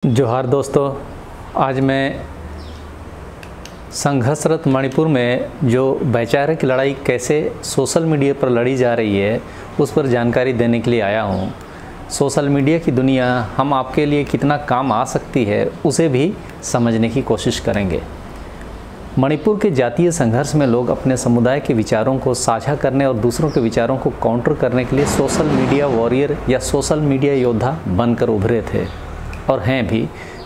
जोहार दोस्तों, आज मैं संघर्षरत मणिपुर में जो वैचारिक लड़ाई कैसे सोशल मीडिया पर लड़ी जा रही है उस पर जानकारी देने के लिए आया हूँ। सोशल मीडिया की दुनिया हम आपके लिए कितना काम आ सकती है उसे भी समझने की कोशिश करेंगे। मणिपुर के जातीय संघर्ष में लोग अपने समुदाय के विचारों को साझा करने और दूसरों के विचारों को काउंटर करने के लिए सोशल मीडिया वॉरियर या सोशल मीडिया योद्धा बनकर उभरे थे और हैं भी।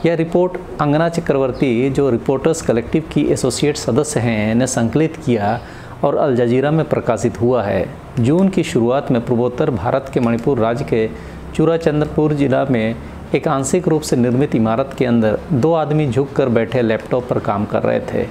यह रिपोर्ट अंगना चक्रवर्ती, जो रिपोर्टर्स कलेक्टिव की एसोसिएट सदस्य हैं, ने संकलित किया और अल जजीरा में प्रकाशित हुआ है। जून की शुरुआत में पूर्वोत्तर भारत के मणिपुर राज्य के चूराचंद्रपुर जिला में एक आंशिक रूप से निर्मित इमारत के अंदर दो आदमी झुककर बैठे लैपटॉप पर काम कर रहे थे।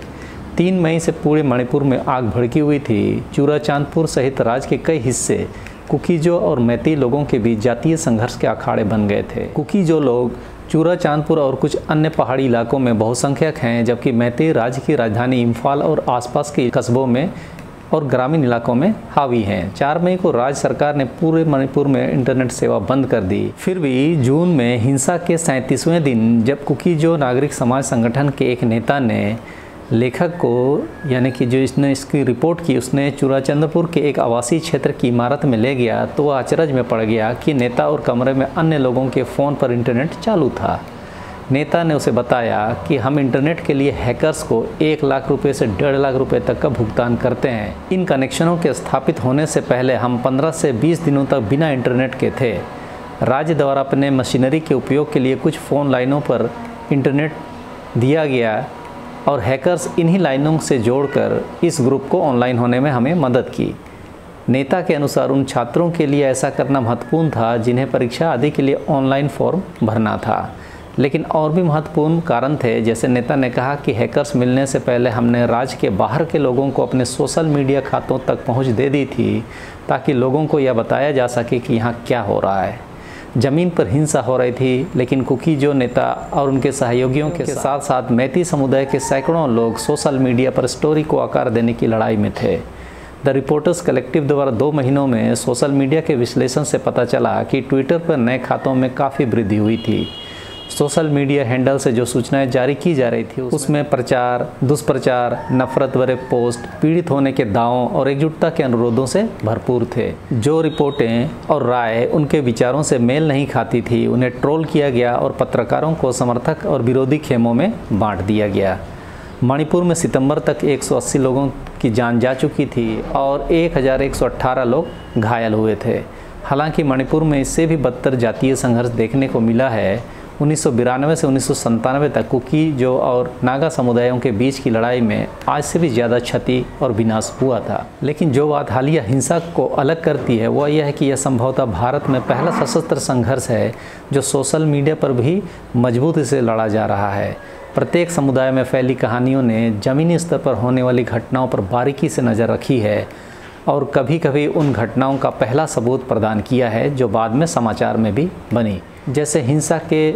3 मई से पूरे मणिपुर में आग भड़की हुई थी। चूराचांदपुर सहित राज्य के कई हिस्से कुकीजो और मैती लोगों के बीच जातीय संघर्ष के अखाड़े बन गए थे। कुकीजो लोग चूराचांदपुर और कुछ अन्य पहाड़ी इलाकों में बहुसंख्यक हैं, जबकि मैती राज्य की राजधानी इम्फाल और आसपास के कस्बों में और ग्रामीण इलाकों में हावी हैं। 4 मई को राज्य सरकार ने पूरे मणिपुर में इंटरनेट सेवा बंद कर दी। फिर भी जून में हिंसा के 37वें दिन जब कुकीजो नागरिक समाज संगठन के एक नेता ने लेखक को, यानी कि जो इसने इसकी रिपोर्ट की, उसने चूराचंद्रपुर के एक आवासीय क्षेत्र की इमारत में ले गया तो वह अचरज में पड़ गया कि नेता और कमरे में अन्य लोगों के फ़ोन पर इंटरनेट चालू था। नेता ने उसे बताया कि हम इंटरनेट के लिए हैकर्स को 1 लाख रुपये से 1.5 लाख रुपये तक का भुगतान करते हैं। इन कनेक्शनों के स्थापित होने से पहले हम 15 से 20 दिनों तक बिना इंटरनेट के थे। राज्य द्वारा अपने मशीनरी के उपयोग के लिए कुछ फ़ोन लाइनों पर इंटरनेट दिया गया और हैकर्स इन्हीं लाइनों से जोड़कर इस ग्रुप को ऑनलाइन होने में हमें मदद की। नेता के अनुसार उन छात्रों के लिए ऐसा करना महत्वपूर्ण था जिन्हें परीक्षा आदि के लिए ऑनलाइन फॉर्म भरना था। लेकिन और भी महत्वपूर्ण कारण थे। जैसे नेता ने कहा कि हैकर्स मिलने से पहले हमने राज्य के बाहर के लोगों को अपने सोशल मीडिया खातों तक पहुंच दे दी थी ताकि लोगों को यह बताया जा सके कि यहाँ क्या हो रहा है। ज़मीन पर हिंसा हो रही थी, लेकिन कुकीजो नेता और उनके सहयोगियों के साथ साथ मैती समुदाय के सैकड़ों लोग सोशल मीडिया पर स्टोरी को आकार देने की लड़ाई में थे। द रिपोर्टर्स कलेक्टिव द्वारा 2 महीनों में सोशल मीडिया के विश्लेषण से पता चला कि ट्विटर पर नए खातों में काफ़ी वृद्धि हुई थी। सोशल मीडिया हैंडल से जो सूचनाएं जारी की जा रही थी उसमें प्रचार, दुष्प्रचार, नफरत भरे पोस्ट, पीड़ित होने के दावों और एकजुटता के अनुरोधों से भरपूर थे। जो रिपोर्टें और राय उनके विचारों से मेल नहीं खाती थी उन्हें ट्रोल किया गया और पत्रकारों को समर्थक और विरोधी खेमों में बांट दिया गया। मणिपुर में सितंबर तक 180 लोगों की जान जा चुकी थी और 1118 लोग घायल हुए थे। हालांकि मणिपुर में इससे भी बदतर जातीय संघर्ष देखने को मिला है। 1992 से 1997 तक कुकीजो और नागा समुदायों के बीच की लड़ाई में आज से भी ज़्यादा क्षति और विनाश हुआ था। लेकिन जो बात हालिया हिंसा को अलग करती है वह यह है कि यह संभवतः भारत में पहला सशस्त्र संघर्ष है जो सोशल मीडिया पर भी मजबूती से लड़ा जा रहा है। प्रत्येक समुदाय में फैली कहानियों ने ज़मीनी स्तर पर होने वाली घटनाओं पर बारीकी से नज़र रखी है और कभी कभी उन घटनाओं का पहला सबूत प्रदान किया है जो बाद में समाचार में भी बनी। जैसे हिंसा के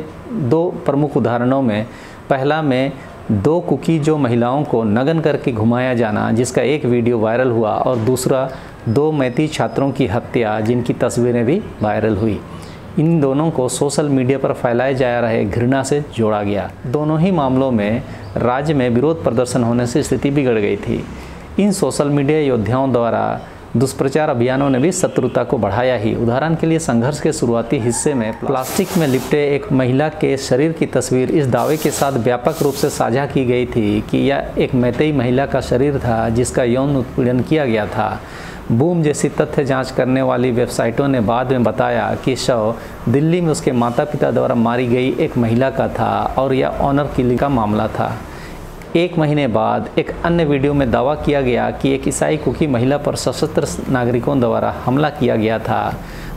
2 प्रमुख उदाहरणों में पहला में 2 कुकीजो महिलाओं को नग्न करके घुमाया जाना, जिसका एक वीडियो वायरल हुआ, और दूसरा 2 मैती छात्रों की हत्या जिनकी तस्वीरें भी वायरल हुई। इन दोनों को सोशल मीडिया पर फैलाए जा रहे घृणा से जोड़ा गया। दोनों ही मामलों में राज्य में विरोध प्रदर्शन होने से स्थिति बिगड़ गई थी। इन सोशल मीडिया योद्धाओं द्वारा दुष्प्रचार अभियानों ने भी शत्रुता को बढ़ाया ही। उदाहरण के लिए संघर्ष के शुरुआती हिस्से में प्लास्टिक में लिपटे एक महिला के शरीर की तस्वीर इस दावे के साथ व्यापक रूप से साझा की गई थी कि यह एक मैतेई महिला का शरीर था जिसका यौन उत्पीड़न किया गया था। बूम जैसी तथ्य जांच करने वाली वेबसाइटों ने बाद में बताया कि शव दिल्ली में उसके माता पिता द्वारा मारी गई एक महिला का था और यह ऑनर किलिंग का मामला था। 1 महीने बाद एक अन्य वीडियो में दावा किया गया कि एक ईसाई कुकी महिला पर सशस्त्र नागरिकों द्वारा हमला किया गया था।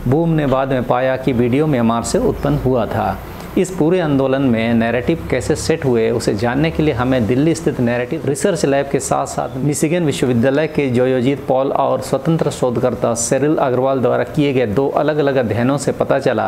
बूम ने बाद में पाया कि वीडियो म्यांमार से उत्पन्न हुआ था। इस पूरे आंदोलन में नैरेटिव कैसे सेट हुए उसे जानने के लिए हमें दिल्ली स्थित नैरेटिव रिसर्च लैब के साथ साथ मिशिगन विश्वविद्यालय के जोयोजीत पॉल और स्वतंत्र शोधकर्ता सेरिल अग्रवाल द्वारा किए गए 2 अलग अलग अध्ययनों से पता चला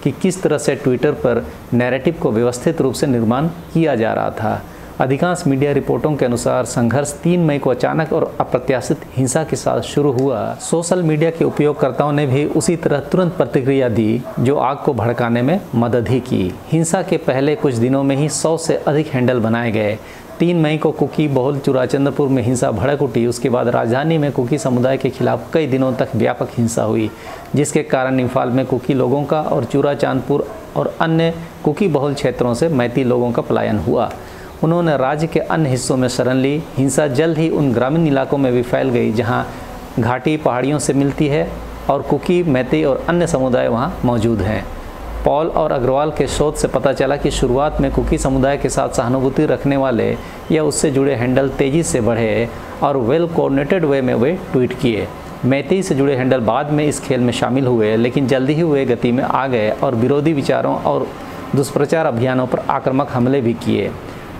कि किस तरह से ट्विटर पर नैरेटिव को व्यवस्थित रूप से निर्माण किया जा रहा था। अधिकांश मीडिया रिपोर्टों के अनुसार संघर्ष 3 मई को अचानक और अप्रत्याशित हिंसा के साथ शुरू हुआ। सोशल मीडिया के उपयोगकर्ताओं ने भी उसी तरह तुरंत प्रतिक्रिया दी, जो आग को भड़काने में मदद ही की। हिंसा के पहले कुछ दिनों में ही 100 से अधिक हैंडल बनाए गए। 3 मई को कुकी बहुल चूड़ाचंदपुर में हिंसा भड़क उठी। उसके बाद राजधानी में कुकी समुदाय के खिलाफ कई दिनों तक व्यापक हिंसा हुई, जिसके कारण इम्फाल में कुकी लोगों का और चूड़ाचांदपुर और अन्य कुकी बहुल क्षेत्रों से मैती लोगों का पलायन हुआ। उन्होंने राज्य के अन्य हिस्सों में शरण ली। हिंसा जल्द ही उन ग्रामीण इलाकों में भी फैल गई जहां घाटी पहाड़ियों से मिलती है और कुकी, मैती और अन्य समुदाय वहां मौजूद हैं। पॉल और अग्रवाल के शोध से पता चला कि शुरुआत में कुकी समुदाय के साथ सहानुभूति रखने वाले या उससे जुड़े हैंडल तेज़ी से बढ़े और वेल कोऑर्डिनेटेड वे में वे ट्वीट किए। मैती से जुड़े हैंडल बाद में इस खेल में शामिल हुए, लेकिन जल्दी ही वे गति में आ गए और विरोधी विचारों और दुष्प्रचार अभियानों पर आक्रामक हमले भी किए।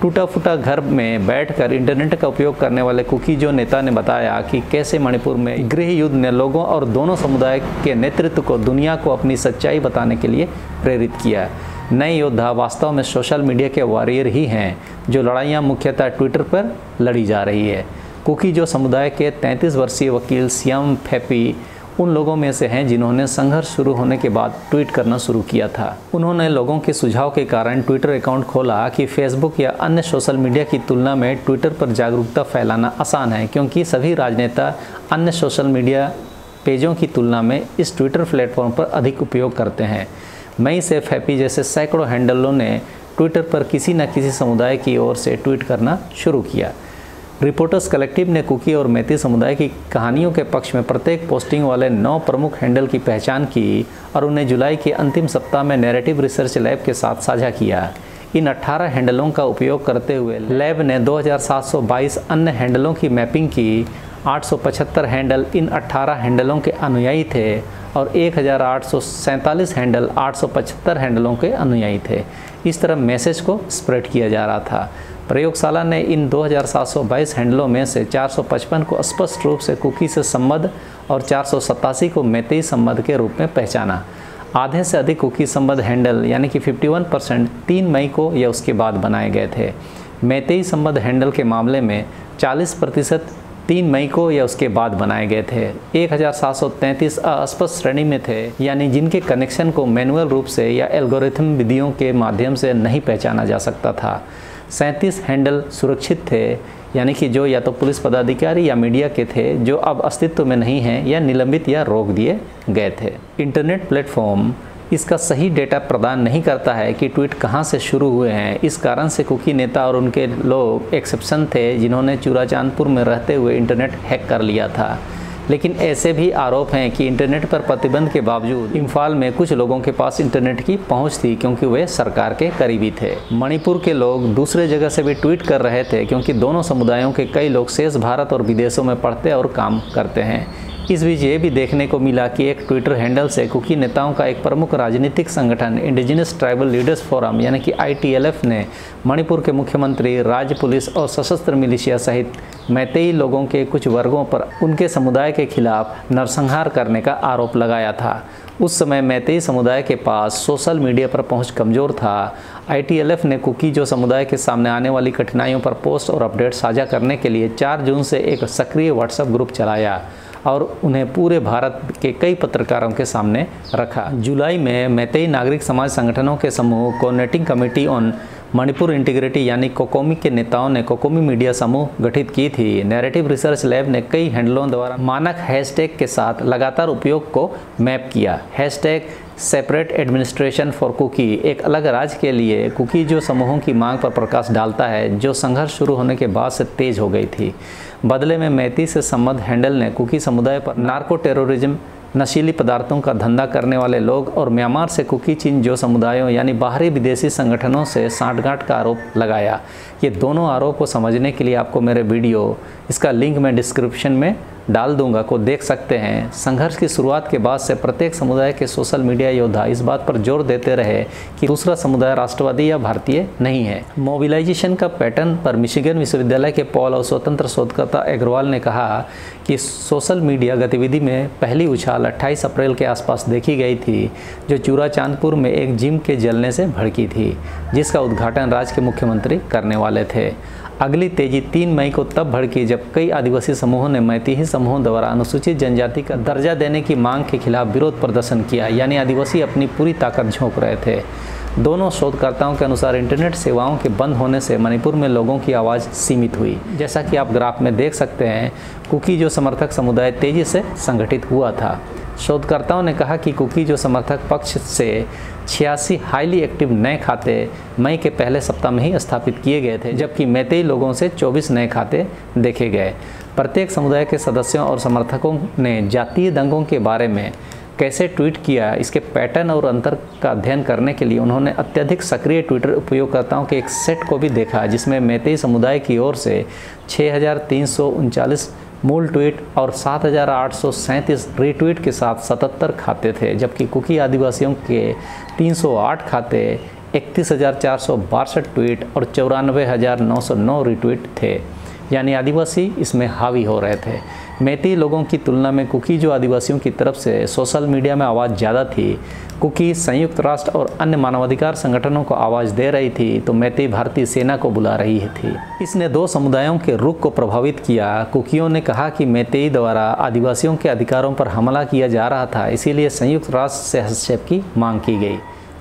टूटा फूटा घर में बैठकर इंटरनेट का उपयोग करने वाले कुकी जो नेता ने बताया कि कैसे मणिपुर में गृह युद्ध ने लोगों और दोनों समुदाय के नेतृत्व को दुनिया को अपनी सच्चाई बताने के लिए प्रेरित किया। नए योद्धा वास्तव में सोशल मीडिया के वॉरियर ही हैं, जो लड़ाइयाँ मुख्यतः ट्विटर पर लड़ी जा रही है। कुकी जो समुदाय के 33 वर्षीय वकील सियाम फेपी उन लोगों में से हैं जिन्होंने संघर्ष शुरू होने के बाद ट्वीट करना शुरू किया था। उन्होंने लोगों के सुझाव के कारण ट्विटर अकाउंट खोला कि फेसबुक या अन्य सोशल मीडिया की तुलना में ट्विटर पर जागरूकता फैलाना आसान है, क्योंकि सभी राजनेता अन्य सोशल मीडिया पेजों की तुलना में इस ट्विटर प्लेटफॉर्म पर अधिक उपयोग करते हैं। मई से फेपी जैसे सैकड़ों हैंडलों ने ट्विटर पर किसी न किसी समुदाय की ओर से ट्वीट करना शुरू किया। रिपोर्टर्स कलेक्टिव ने कुकी और मैती समुदाय की कहानियों के पक्ष में प्रत्येक पोस्टिंग वाले 9 प्रमुख हैंडल की पहचान की और उन्हें जुलाई के अंतिम सप्ताह में नैरेटिव रिसर्च लैब के साथ साझा किया। इन 18 हैंडलों का उपयोग करते हुए लैब ने 2722 अन्य हैंडलों की मैपिंग की। 875 हैंडल इन 18 हैंडलों के अनुयायी थे और 1847 हैंडल 875 हैंडलों के अनुयायी थे। इस तरह मैसेज को स्प्रेड किया जा रहा था। प्रयोगशाला ने इन 2722 हैंडलों में से 455 को स्पष्ट रूप से कुकी से संबद्ध और 487 को मैतेई संबद्ध के रूप में पहचाना। आधे से अधिक कुकी संबद्ध हैंडल यानी कि 51% 3 मई को या उसके बाद बनाए गए थे। मैतेई संबद्ध हैंडल के मामले में 40% 3 मई को या उसके बाद बनाए गए थे। 1733 अस्पष्ट श्रेणी में थे, यानी जिनके कनेक्शन को मैनुअल रूप से या एल्गोरिथम विधियों के माध्यम से नहीं पहचाना जा सकता था। 37 हैंडल सुरक्षित थे, यानी कि जो या तो पुलिस पदाधिकारी या मीडिया के थे, जो अब अस्तित्व में नहीं हैं या निलंबित या रोक दिए गए थे। इंटरनेट प्लेटफॉर्म इसका सही डेटा प्रदान नहीं करता है कि ट्वीट कहां से शुरू हुए हैं। इस कारण से कुकी नेता और उनके लोग एक्सेप्शन थे जिन्होंने चूड़ाचांदपुर में रहते हुए इंटरनेट हैक कर लिया था। लेकिन ऐसे भी आरोप हैं कि इंटरनेट पर प्रतिबंध के बावजूद इम्फाल में कुछ लोगों के पास इंटरनेट की पहुंच थी, क्योंकि वे सरकार के करीबी थे। मणिपुर के लोग दूसरे जगह से भी ट्वीट कर रहे थे, क्योंकि दोनों समुदायों के कई लोग शेष भारत और विदेशों में पढ़ते और काम करते हैं। इस बीच ये भी देखने को मिला कि एक ट्विटर हैंडल से कुकी नेताओं का एक प्रमुख राजनीतिक संगठन इंडिजिनस ट्राइबल लीडर्स फोरम यानी कि ITLF ने मणिपुर के मुख्यमंत्री, राज्य पुलिस और सशस्त्र मिलिशिया सहित मैतेई लोगों के कुछ वर्गों पर उनके समुदाय के खिलाफ नरसंहार करने का आरोप लगाया था। उस समय मैतेई समुदाय के पास सोशल मीडिया पर पहुंच कमज़ोर था। ITLF ने कुकी जो समुदाय के सामने आने वाली कठिनाइयों पर पोस्ट और अपडेट साझा करने के लिए 4 जून से एक सक्रिय व्हाट्सएप ग्रुप चलाया और उन्हें पूरे भारत के कई पत्रकारों के सामने रखा। जुलाई में मैतेई नागरिक समाज संगठनों के समूह coordinating committee on Manipur integrity यानी कोकोमी के नेताओं ने कोकोमी मीडिया समूह गठित की थी। नैरेटिव रिसर्च लैब ने कई हैंडलों द्वारा मानक हैशटैग के साथ लगातार उपयोग को मैप किया। Hashtag separate administration for Kuki एक अलग राज्य के लिए कुकी जो समूहों की मांग पर प्रकाश डालता है, जो संघर्ष शुरू होने के बाद से तेज हो गई थी। बदले में मैती से संबद्ध हैंडल ने कुकी समुदाय पर नार्को टेररिज्म, नशीली पदार्थों का धंधा करने वाले लोग और म्यांमार से कुकी चिनजो समुदायों यानी बाहरी विदेशी संगठनों से सांठगांठ का आरोप लगाया। ये दोनों आरोप को समझने के लिए आपको मेरे वीडियो, इसका लिंक मैं डिस्क्रिप्शन में डाल दूंगा को देख सकते हैं। संघर्ष की शुरुआत के बाद से प्रत्येक समुदाय के सोशल मीडिया योद्धा इस बात पर जोर देते रहे कि दूसरा समुदाय राष्ट्रवादी या भारतीय नहीं है। मोबिलाइजेशन का पैटर्न पर मिशिगन विश्वविद्यालय के पॉल और स्वतंत्र शोधकर्ता अग्रवाल ने कहा कि सोशल मीडिया गतिविधि में पहली उछाल 28 अप्रैल के आसपास देखी गई थी, जो चूराचांदपुर में एक जिम के जलने से भड़की थी, जिसका उद्घाटन राज्य के मुख्यमंत्री करने वाले थे। अगली तेजी 3 मई को तब भड़की जब कई आदिवासी समूहों ने मैतेई समूहों द्वारा अनुसूचित जनजाति का दर्जा देने की मांग के खिलाफ विरोध प्रदर्शन किया, यानी आदिवासी अपनी पूरी ताकत झोंक रहे थे। दोनों शोधकर्ताओं के अनुसार इंटरनेट सेवाओं के बंद होने से मणिपुर में लोगों की आवाज़ सीमित हुई। जैसा कि आप ग्राफ में देख सकते हैं, कुकी जो समर्थक समुदाय तेजी से संगठित हुआ था। शोधकर्ताओं ने कहा कि कुकी जो समर्थक पक्ष से 86 हाईली एक्टिव नए खाते मई के पहले सप्ताह में ही स्थापित किए गए थे, जबकि मैतेई लोगों से 24 नए खाते देखे गए। प्रत्येक समुदाय के सदस्यों और समर्थकों ने जातीय दंगों के बारे में कैसे ट्वीट किया, इसके पैटर्न और अंतर का अध्ययन करने के लिए उन्होंने अत्यधिक सक्रिय ट्विटर उपयोगकर्ताओं के एक सेट को भी देखा, जिसमें मैतेई समुदाय की ओर से 6,339 मूल ट्वीट और 7,837 रीट्वीट के साथ 77 खाते थे, जबकि कुकी आदिवासियों के 308 खाते, 31,462 ट्वीट और 94,909 रीट्वीट थे, यानी आदिवासी इसमें हावी हो रहे थे। मैतेई लोगों की तुलना में कुकी जो आदिवासियों की तरफ से सोशल मीडिया में आवाज़ ज़्यादा थी। कुकी संयुक्त राष्ट्र और अन्य मानवाधिकार संगठनों को आवाज़ दे रही थी, तो मैतेई भारतीय सेना को बुला रही थी। इसने दो समुदायों के रुख को प्रभावित किया। कुकियों ने कहा कि मैतेई द्वारा आदिवासियों के अधिकारों पर हमला किया जा रहा था, इसीलिए संयुक्त राष्ट्र से हस्तक्षेप की मांग की गई।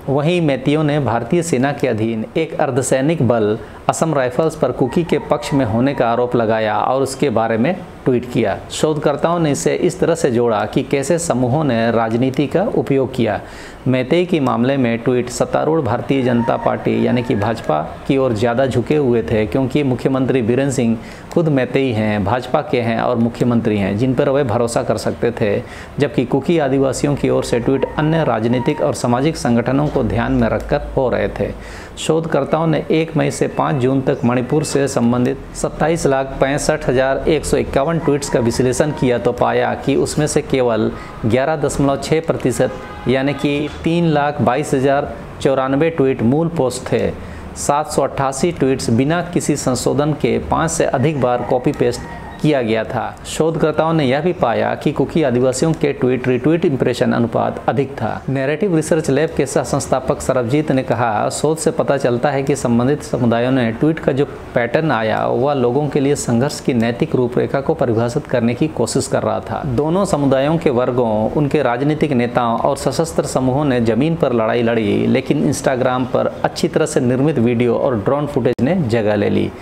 वहीं मैतेइयों ने भारतीय सेना के अधीन एक अर्धसैनिक बल असम राइफल्स पर कुकी के पक्ष में होने का आरोप लगाया और उसके बारे में ट्वीट किया। शोधकर्ताओं ने इसे इस तरह से जोड़ा कि कैसे समूहों ने राजनीति का उपयोग किया। मैतेई के मामले में ट्वीट सत्तारूढ़ भारतीय जनता पार्टी यानी कि भाजपा की ओर ज़्यादा झुके हुए थे, क्योंकि मुख्यमंत्री बीरेन सिंह खुद मैतेई हैं, भाजपा के हैं और मुख्यमंत्री हैं, जिन पर वे भरोसा कर सकते थे। जबकि कुकी आदिवासियों की ओर से ट्वीट अन्य राजनीतिक और सामाजिक संगठनों को ध्यान में रखकर हो रहे थे। शोधकर्ताओं ने 1 मई से 5 जून तक मणिपुर से संबंधित 27,65,151 ट्वीट्स का विश्लेषण किया, तो पाया कि उसमें से केवल 11.6% यानी कि 3,22,094 ट्वीट मूल पोस्ट थे। 788 ट्वीट्स बिना किसी संशोधन के 5 से अधिक बार कॉपी पेस्ट किया गया था। शोधकर्ताओं ने यह भी पाया कि कुकी आदिवासियों के ट्वीट रिट्वीट इंप्रेशन अनुपात अधिक था। नैरेटिव रिसर्च लैब के सह संस्थापक सरबजीत ने कहा, शोध से पता चलता है कि संबंधित समुदायों ने ट्वीट का जो पैटर्न आया वह लोगों के लिए संघर्ष की नैतिक रूपरेखा को परिभाषित करने की कोशिश कर रहा था। दोनों समुदायों के वर्गों, उनके राजनीतिक नेताओं और सशस्त्र समूहों ने जमीन पर लड़ाई लड़ी, लेकिन इंस्टाग्राम पर अच्छी तरह से निर्मित वीडियो और ड्रोन फुटेज ने जगह ले ली।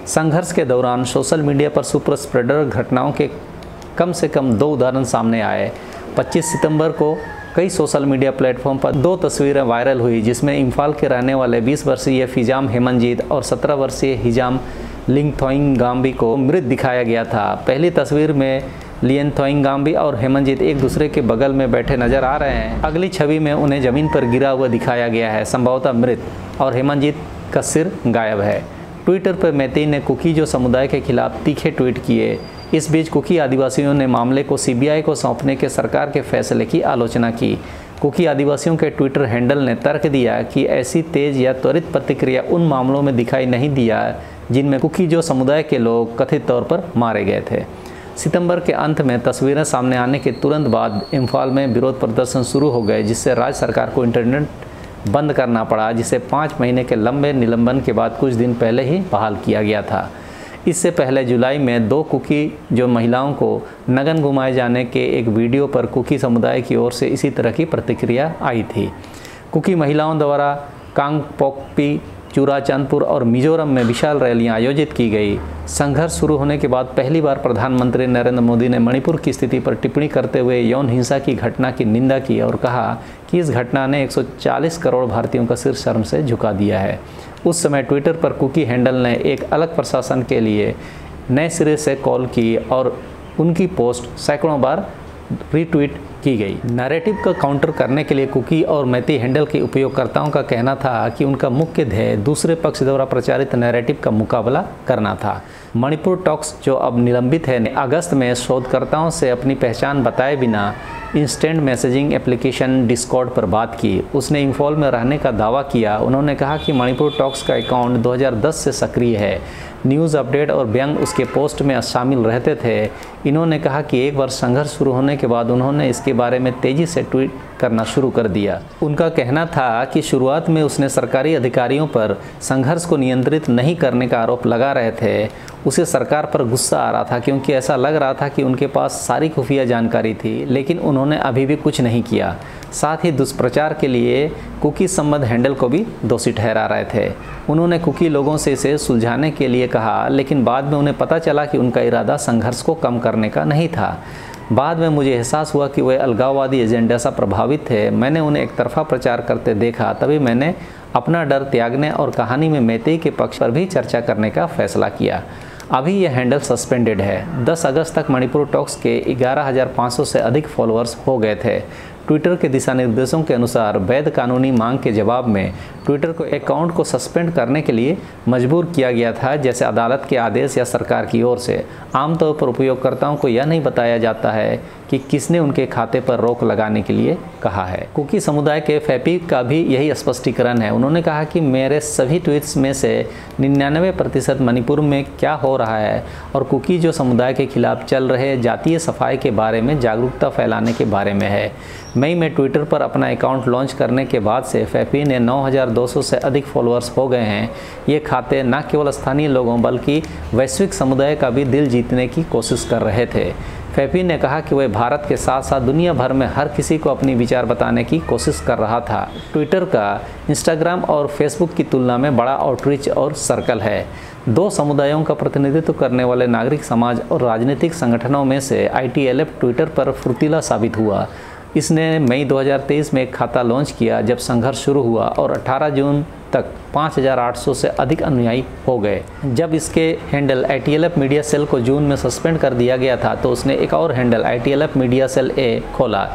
संघर्ष के दौरान सोशल मीडिया पर सुपर स्प्रेडर घटनाओं के कम से कम 2 उदाहरण सामने आए। 25 सितंबर को कई सोशल मीडिया प्लेटफॉर्म पर 2 तस्वीरें वायरल हुई, जिसमें इम्फाल के रहने वाले 20 वर्षीय फिजाम हेमनजीत और 17 वर्षीय हिजाम लिंगथोइंगाम्बी को मृत दिखाया गया था। पहली तस्वीर में लिएनथोइंगाम्बी और हेमनजीत एक दूसरे के बगल में बैठे नजर आ रहे हैं। अगली छवि में उन्हें जमीन पर गिरा हुआ दिखाया गया है, संभवतः मृत, और हेमनजीत का सिर गायब है। ट्विटर पर मैतेई ने कुकी जो समुदाय के खिलाफ तीखे ट्वीट किए। इस बीच कुकी आदिवासियों ने मामले को सीबीआई को सौंपने के सरकार के फैसले की आलोचना की। कुकी आदिवासियों के ट्विटर हैंडल ने तर्क दिया कि ऐसी तेज या त्वरित प्रतिक्रिया उन मामलों में दिखाई नहीं दिया जिनमें कुकी जो समुदाय के लोग कथित तौर पर मारे गए थे। सितंबर के अंत में तस्वीरें सामने आने के तुरंत बाद इम्फाल में विरोध प्रदर्शन शुरू हो गए, जिससे राज्य सरकार को इंटरनेट बंद करना पड़ा, जिसे 5 महीने के लंबे निलंबन के बाद कुछ दिन पहले ही बहाल किया गया था। इससे पहले जुलाई में 2 कुकी जो महिलाओं को नग्न घुमाए जाने के एक वीडियो पर कुकी समुदाय की ओर से इसी तरह की प्रतिक्रिया आई थी। कुकी महिलाओं द्वारा कांगपोकपी, चूराचांदपुर और मिजोरम में विशाल रैलियां आयोजित की गई। संघर्ष शुरू होने के बाद पहली बार प्रधानमंत्री नरेंद्र मोदी ने मणिपुर की स्थिति पर टिप्पणी करते हुए यौन हिंसा की घटना की निंदा की और कहा कि इस घटना ने 140 करोड़ भारतीयों का सिर शर्म से झुका दिया है। उस समय ट्विटर पर कुकी हैंडल ने एक अलग प्रशासन के लिए नए सिरे से कॉल की और उनकी पोस्ट सैकड़ों बार रीट्वीट की गई। नैरेटिव का काउंटर करने के लिए कुकी और मैती हैंडल के उपयोगकर्ताओं का कहना था कि उनका मुख्य ध्येय दूसरे पक्ष द्वारा प्रचारित नैरेटिव का मुकाबला करना था। मणिपुर टॉक्स, जो अब निलंबित है, ने अगस्त में शोधकर्ताओं से अपनी पहचान बताए बिना इंस्टेंट मैसेजिंग एप्लीकेशन डिस्कॉर्ड पर बात की। उसने इंफॉल में रहने का दावा किया। उन्होंने कहा कि मणिपुर टॉक्स का अकाउंट 2010 से सक्रिय है। न्यूज़ अपडेट और व्यंग उसके पोस्ट में शामिल रहते थे। इन्होंने कहा कि एक बार संघर्ष शुरू होने के बाद उन्होंने इसके बारे में तेज़ी से ट्वीट करना शुरू कर दिया। उनका कहना था कि शुरुआत में उसने सरकारी अधिकारियों पर संघर्ष को नियंत्रित नहीं करने का आरोप लगा रहे थे। उसे सरकार पर गुस्सा आ रहा था क्योंकि ऐसा लग रहा था कि उनके पास सारी खुफिया जानकारी थी, लेकिन उन्होंने अभी भी कुछ नहीं किया। साथ ही दुष्प्रचार के लिए कुकी संबंध हैंडल को भी दोषी ठहरा रहे थे। उन्होंने कुकी लोगों से इसे सुलझाने के लिए कहा, लेकिन बाद में उन्हें पता चला कि उनका इरादा संघर्ष को कम करने का नहीं था। बाद में मुझे एहसास हुआ कि वे अलगाववादी एजेंडा से प्रभावित थे। मैंने उन्हें एक तरफा प्रचार करते देखा, तभी मैंने अपना डर त्यागने और कहानी में मैती के पक्ष पर भी चर्चा करने का फैसला किया। अभी यह हैंडल सस्पेंडेड है। 10 अगस्त तक मणिपुर टॉक्स के 11,500 से अधिक फॉलोअर्स हो गए थे। ट्विटर के दिशा निर्देशों के अनुसार वैध कानूनी मांग के जवाब में ट्विटर को अकाउंट को सस्पेंड करने के लिए मजबूर किया गया था, जैसे अदालत के आदेश या सरकार की ओर से। आमतौर पर उपयोगकर्ताओं को यह नहीं बताया जाता है कि किसने उनके खाते पर रोक लगाने के लिए कहा है। कुकी समुदाय के फैपी का भी यही स्पष्टीकरण है। उन्होंने कहा कि मेरे सभी ट्वीट्स में से 99% मणिपुर में क्या हो रहा है और कुकी जो समुदाय के खिलाफ चल रहे जातीय सफाई के बारे में जागरूकता फैलाने के बारे में है। मई में ट्विटर पर अपना अकाउंट लॉन्च करने के बाद से फैपी ने 9,200 से अधिक फॉलोअर्स हो गए हैं। ये खाते न केवल स्थानीय लोगों बल्कि वैश्विक समुदाय का भी दिल जीतने की कोशिश कर रहे थे। फैपी ने कहा कि वह भारत के साथ साथ दुनिया भर में हर किसी को अपनी विचार बताने की कोशिश कर रहा था। ट्विटर का इंस्टाग्राम और फेसबुक की तुलना में बड़ा आउटरीच और सर्कल है। 2 समुदायों का प्रतिनिधित्व करने वाले नागरिक समाज और राजनीतिक संगठनों में से ITLF ट्विटर पर फुर्तीला साबित हुआ। इसने मई 2023 में एक खाता लॉन्च किया जब संघर्ष शुरू हुआ और 18 जून तक 5,800 से अधिक अनुयायी हो गए। जब इसके हैंडल ITLF मीडिया सेल को जून में सस्पेंड कर दिया गया था तो उसने एक और handle ITLF media cell A खोला,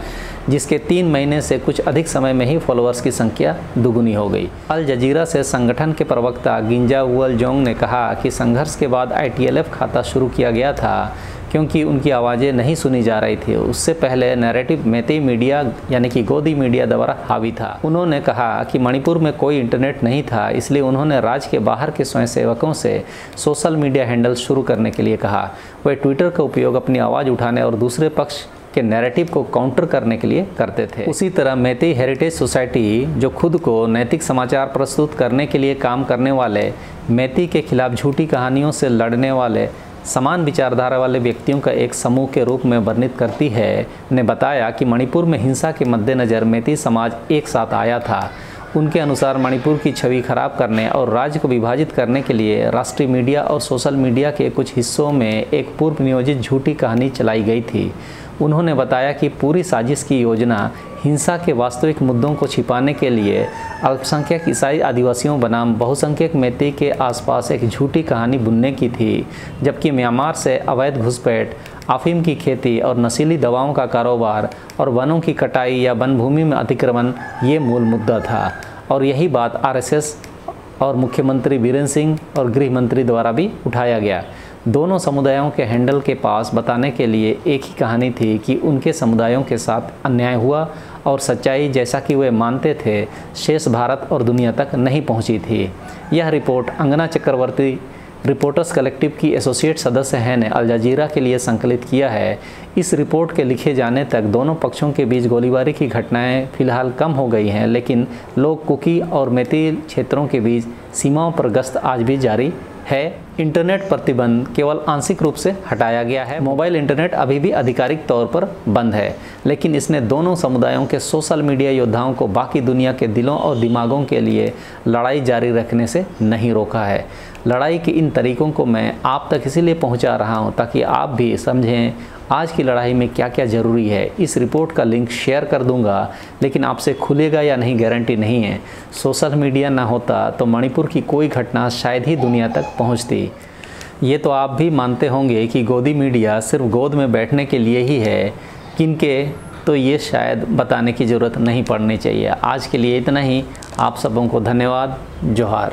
जिसके 3 महीने से कुछ अधिक समय में ही फॉलोअर्स की संख्या दुगुनी हो गई। अल जजीरा से संगठन के प्रवक्ता गिंजा वुअल जोंग ने कहा कि संघर्ष के बाद ITLF खाता शुरू किया गया था क्योंकि उनकी आवाज़ें नहीं सुनी जा रही थी। उससे पहले नैरेटिव मैती मीडिया यानी कि गोदी मीडिया द्वारा हावी था। उन्होंने कहा कि मणिपुर में कोई इंटरनेट नहीं था, इसलिए उन्होंने राज्य के बाहर के स्वयंसेवकों से सोशल मीडिया हैंडल शुरू करने के लिए कहा। वे ट्विटर का उपयोग अपनी आवाज़ उठाने और दूसरे पक्ष के नैरेटिव को काउंटर करने के लिए करते थे। उसी तरह मैती हेरिटेज सोसाइटी, जो खुद को नैतिक समाचार प्रस्तुत करने के लिए काम करने वाले, मैती के खिलाफ झूठी कहानियों से लड़ने वाले समान विचारधारा वाले व्यक्तियों का एक समूह के रूप में वर्णित करती है, ने बताया कि मणिपुर में हिंसा के मद्देनज़र मैती समाज एक साथ आया था। उनके अनुसार मणिपुर की छवि खराब करने और राज्य को विभाजित करने के लिए राष्ट्रीय मीडिया और सोशल मीडिया के कुछ हिस्सों में एक पूर्व नियोजित झूठी कहानी चलाई गई थी। उन्होंने बताया कि पूरी साजिश की योजना हिंसा के वास्तविक मुद्दों को छिपाने के लिए अल्पसंख्यक ईसाई आदिवासियों बनाम बहुसंख्यक मैती के आसपास एक झूठी कहानी बुनने की थी, जबकि म्यांमार से अवैध घुसपैठ, अफीम की खेती और नशीली दवाओं का कारोबार और वनों की कटाई या वन भूमि में अतिक्रमण ये मूल मुद्दा था। और यही बात RSS और मुख्यमंत्री बीरेन सिंह और गृह मंत्री द्वारा भी उठाया गया। दोनों समुदायों के हैंडल के पास बताने के लिए एक ही कहानी थी कि उनके समुदायों के साथ अन्याय हुआ और सच्चाई, जैसा कि वे मानते थे, शेष भारत और दुनिया तक नहीं पहुंची थी। यह रिपोर्ट अंगना चक्रवर्ती रिपोर्टर्स कलेक्टिव की एसोसिएट सदस्य हैं ने अल जजीरा के लिए संकलित किया है। इस रिपोर्ट के लिखे जाने तक दोनों पक्षों के बीच गोलीबारी की घटनाएं फिलहाल कम हो गई हैं, लेकिन लोग कुकी और मैती क्षेत्रों के बीच सीमाओं पर गश्त आज भी जारी है। इंटरनेट प्रतिबंध केवल आंशिक रूप से हटाया गया है। मोबाइल इंटरनेट अभी भी आधिकारिक तौर पर बंद है, लेकिन इसने दोनों समुदायों के सोशल मीडिया योद्धाओं को बाकी दुनिया के दिलों और दिमागों के लिए लड़ाई जारी रखने से नहीं रोका है। लड़ाई के इन तरीकों को मैं आप तक इसीलिए पहुंचा रहा हूं ताकि आप भी समझें आज की लड़ाई में क्या क्या ज़रूरी है। इस रिपोर्ट का लिंक शेयर कर दूंगा, लेकिन आपसे खुलेगा या नहीं गारंटी नहीं है। सोशल मीडिया ना होता तो मणिपुर की कोई घटना शायद ही दुनिया तक पहुंचती। ये तो आप भी मानते होंगे कि गोदी मीडिया सिर्फ गोद में बैठने के लिए ही है। किनके तो ये शायद बताने की ज़रूरत नहीं पड़नी चाहिए। आज के लिए इतना ही। आप सबों को धन्यवाद। जोहार।